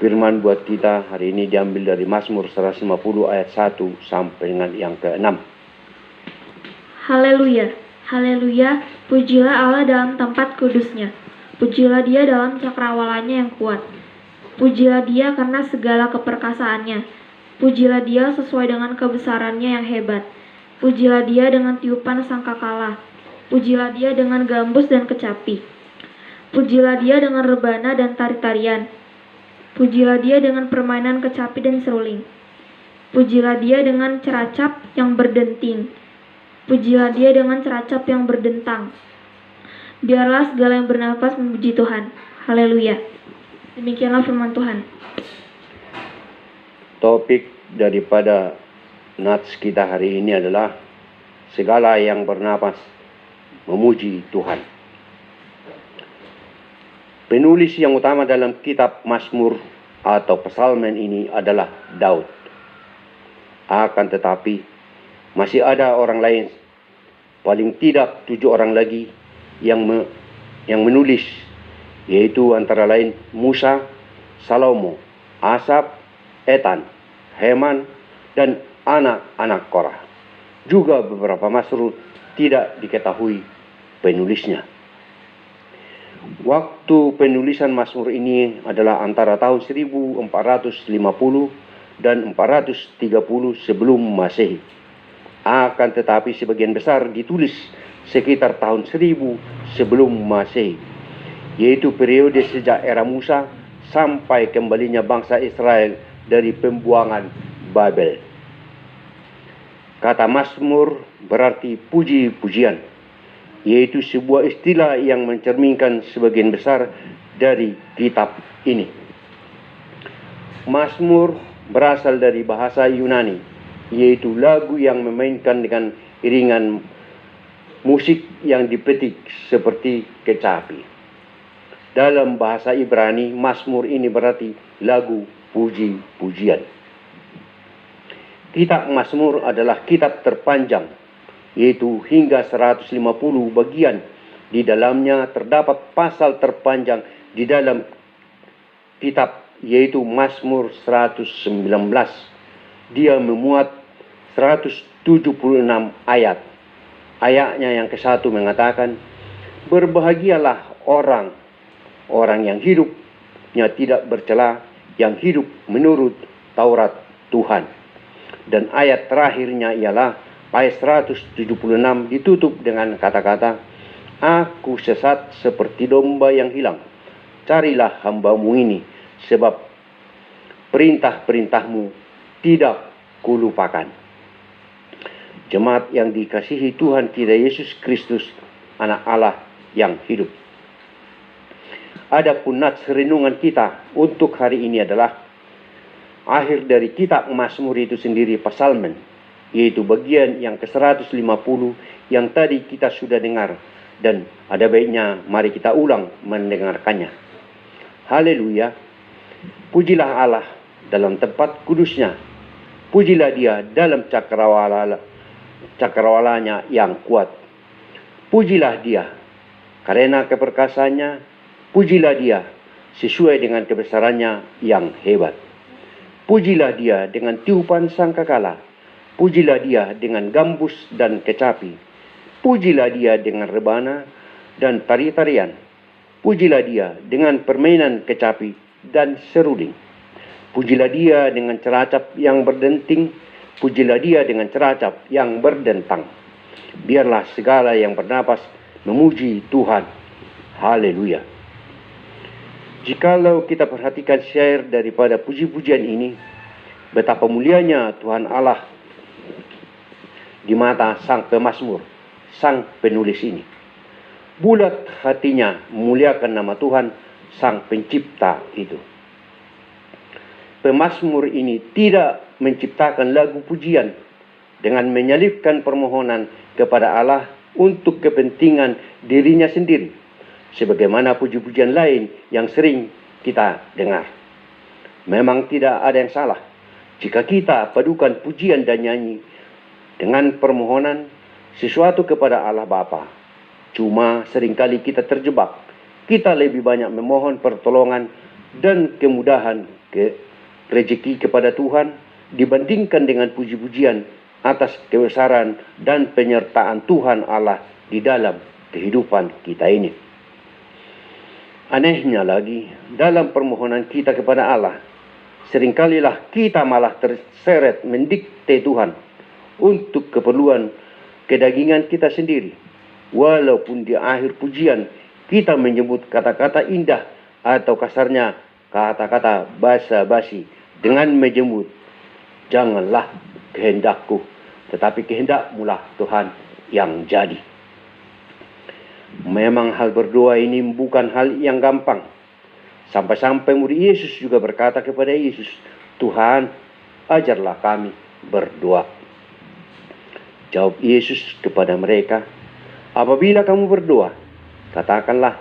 Firman buat kita hari ini diambil dari Mazmur 150 ayat 1 sampai dengan yang ke-6. Haleluya, haleluya, pujilah Allah dalam tempat kudusnya. Pujilah dia dalam cakrawalanya yang kuat. Pujilah dia karena segala keperkasaannya. Pujilah dia sesuai dengan kebesarannya yang hebat. Pujilah dia dengan tiupan sangkakala. Pujilah dia dengan gambus dan kecapi. Pujilah dia dengan rebana dan tari-tarian. Pujilah dia dengan permainan kecapi dan seruling. Pujilah dia dengan ceracap yang berdenting. Pujilah dia dengan ceracap yang berdentang. Biarlah segala yang bernafas memuji Tuhan. Haleluya. Demikianlah firman Tuhan. Topik daripada nats kita hari ini adalah segala yang bernapas memuji Tuhan. Penulis yang utama dalam kitab Mazmur atau Psalmen ini adalah Daud. Akan tetapi masih ada orang lain, paling tidak 7 orang lagi yang menulis, yaitu antara lain Musa, Salomo, Asaf, Etan, Heman, dan anak-anak Korah. Juga beberapa Mazmur tidak diketahui penulisnya. Waktu penulisan Mazmur ini adalah antara tahun 1450 dan 430 sebelum Masehi. Akan tetapi sebagian besar ditulis sekitar tahun 1000 sebelum Masehi, yaitu periode sejak era Musa sampai kembalinya bangsa Israel dari pembuangan Babel. Kata Mazmur berarti puji-pujian, yaitu sebuah istilah yang mencerminkan sebagian besar dari kitab ini. Mazmur berasal dari bahasa Yunani, yaitu lagu yang memainkan dengan iringan musik yang dipetik seperti kecapi. Dalam bahasa Ibrani, Mazmur ini berarti lagu puji-pujian. Kitab Mazmur adalah kitab terpanjang, yaitu hingga 150 bagian. Di dalamnya terdapat pasal terpanjang di dalam kitab, yaitu Mazmur 119. Dia memuat 176 ayat. Ayatnya yang ke-1 mengatakan, berbahagialah orang yang hidupnya tidak bercela, yang hidup menurut Taurat Tuhan. Dan ayat terakhirnya ialah ayat 176 ditutup dengan kata-kata, aku sesat seperti domba yang hilang. Carilah hamba-Mu ini, sebab perintah-perintah-Mu tidak kulupakan. Jemaat yang dikasihi Tuhan kita Yesus Kristus, anak Allah yang hidup. Adapun nats renungan kita untuk hari ini adalah akhir dari kitab Mazmur itu sendiri, Psalmen, yaitu bagian yang ke-150 yang tadi kita sudah dengar, dan ada baiknya mari kita ulang mendengarkannya. Haleluya. Pujilah Allah dalam tempat kudusnya. Pujilah dia dalam cakrawalanya yang kuat. Pujilah dia karena keperkasaannya. Pujilah dia sesuai dengan kebesarannya yang hebat. Pujilah dia dengan tiupan sangkakala. Pujilah dia dengan gambus dan kecapi. Pujilah dia dengan rebana dan tari-tarian. Pujilah dia dengan permainan kecapi dan seruling. Pujilah dia dengan ceracap yang berdenting. Pujilah dia dengan ceracap yang berdentang. Biarlah segala yang bernapas memuji Tuhan. Haleluya. Jikalau kita perhatikan syair daripada puji-pujian ini, betapa mulianya Tuhan Allah di mata sang pemazmur, sang penulis ini. Bulat hatinya memuliakan nama Tuhan, sang pencipta itu. Pemazmur ini tidak menciptakan lagu pujian dengan menyelipkan permohonan kepada Allah untuk kepentingan dirinya sendiri, sebagaimana puji-pujian lain yang sering kita dengar. Memang tidak ada yang salah jika kita padukan pujian dan nyanyi dengan permohonan sesuatu kepada Allah Bapa. Cuma seringkali kita terjebak. Kita lebih banyak memohon pertolongan dan kemudahan rezeki kepada Tuhan dibandingkan dengan puji-pujian atas kebesaran dan penyertaan Tuhan Allah di dalam kehidupan kita ini. Anehnya lagi, dalam permohonan kita kepada Allah, seringkalilah kita malah terseret mendikte Tuhan untuk keperluan kedagingan kita sendiri. Walaupun di akhir pujian kita menyebut kata-kata indah atau kasarnya kata-kata basa-basi dengan menyebut, janganlah kehendakku, tetapi kehendakmulah Tuhan yang jadi. Memang hal berdoa ini bukan hal yang gampang. Sampai-sampai murid Yesus juga berkata kepada Yesus, Tuhan, ajarlah kami berdoa. Jawab Yesus kepada mereka, apabila kamu berdoa, katakanlah,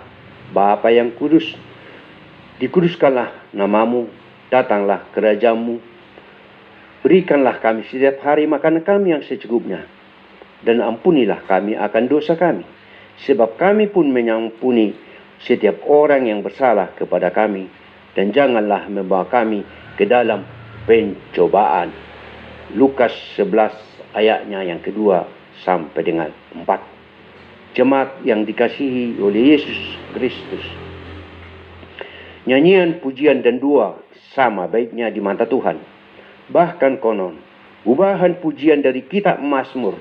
Bapa yang kudus, dikuduskanlah namamu, datanglah kerajaanmu, berikanlah kami setiap hari makanan kami yang secukupnya, dan ampunilah kami akan dosa kami, sebab kami pun mengampuni setiap orang yang bersalah kepada kami, dan janganlah membawa kami ke dalam pencobaan. Lukas 11 ayatnya yang kedua sampai dengan 4. Jemaat yang dikasihi oleh Yesus Kristus, nyanyian, pujian, dan doa sama baiknya di mata Tuhan. Bahkan konon, ubahan pujian dari kitab Mazmur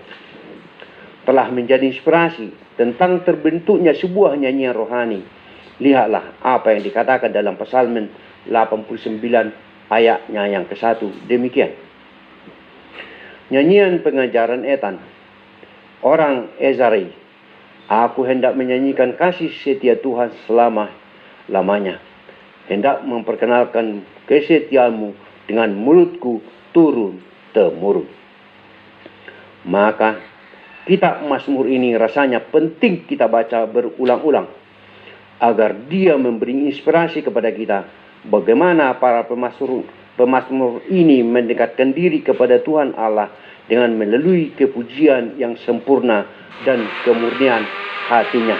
telah menjadi inspirasi tentang terbentuknya sebuah nyanyian rohani. Lihatlah apa yang dikatakan dalam Psalm 89 ayatnya yang ke-1. Demikian. Nyanyian pengajaran Etan, orang Ezari, aku hendak menyanyikan kasih setia Tuhan selama-lamanya. Hendak memperkenalkan kesetiaanmu dengan mulutku turun-temurun. Maka kitab Mazmur ini rasanya penting kita baca berulang-ulang, agar dia memberi inspirasi kepada kita bagaimana para pemazmur ini mendekatkan diri kepada Tuhan Allah dengan melalui kepujian yang sempurna dan kemurnian hatinya.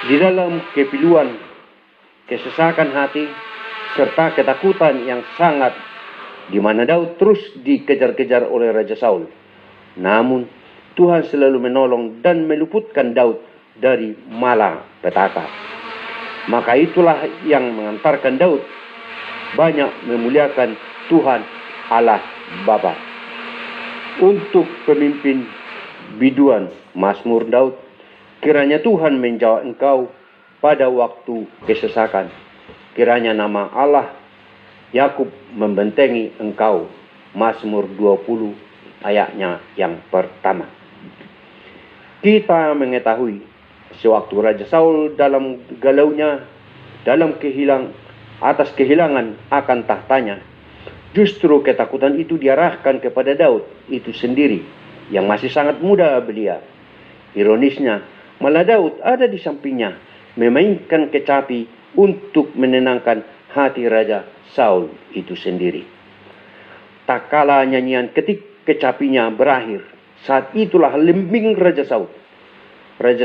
Di dalam kepiluan, kesesakan hati, serta ketakutan yang sangat, di mana Daud terus dikejar-kejar oleh Raja Saul. Namun, Tuhan selalu menolong dan meluputkan Daud dari malapetaka. Maka itulah yang mengantarkan Daud banyak memuliakan Tuhan Allah Bapa. Untuk pemimpin biduan Mazmur Daud, kiranya Tuhan menjawab engkau pada waktu kesesakan. Kiranya nama Allah Yakub membentengi engkau. Mazmur 20 ayatnya yang pertama. Kita mengetahui sewaktu Raja Saul dalam galaunya, atas kehilangan akan tahtanya, justru ketakutan itu diarahkan kepada Daud itu sendiri yang masih sangat muda belia. Ironisnya, malah Daud ada di sampingnya memainkan kecapi untuk menenangkan hati Raja Saul itu sendiri. Tak kala nyanyian ketik kecapinya berakhir, saat itulah lembing Raja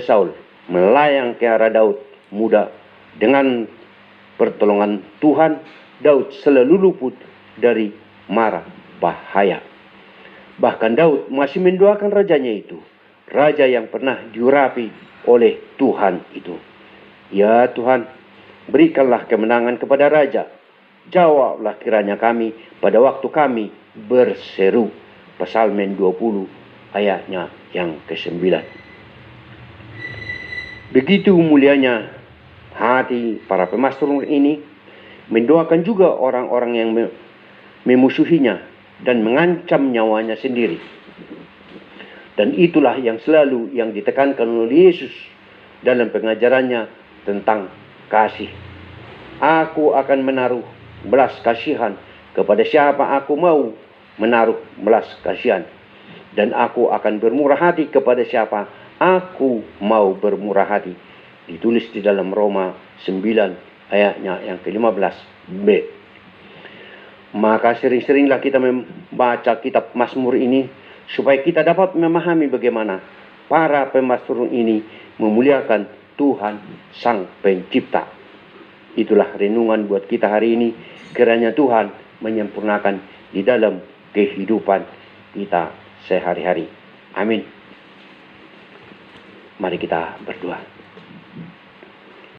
Saul melayang ke arah Daud muda. Dengan pertolongan Tuhan, Daud selalu luput dari mara bahaya. Bahkan Daud masih mendoakan rajanya itu, raja yang pernah diurapi oleh Tuhan itu. Ya Tuhan, berikanlah kemenangan kepada raja. Jawablah kiranya kami pada waktu kami berseru. Psalm 20 ayatnya yang ke-9. Begitu mulianya hati para pemazmur ini, mendoakan juga orang-orang yang memusuhinya dan mengancam nyawanya sendiri. Dan itulah yang selalu yang ditekankan oleh Yesus dalam pengajarannya tentang kasih. Aku akan menaruh belas kasihan kepada siapa aku mau menaruh belas kasihan, dan aku akan bermurah hati kepada siapa aku mau bermurah hati. Ditulis di dalam Roma 9 ayatnya yang ke-15b. Maka sering-seringlah kita membaca kitab Mazmur ini supaya kita dapat memahami bagaimana para pemazmur ini memuliakan Tuhan Sang Pencipta. Itulah renungan buat kita hari ini. Kiranya Tuhan menyempurnakan di dalam kehidupan kita sehari-hari. Amin. Mari kita berdoa.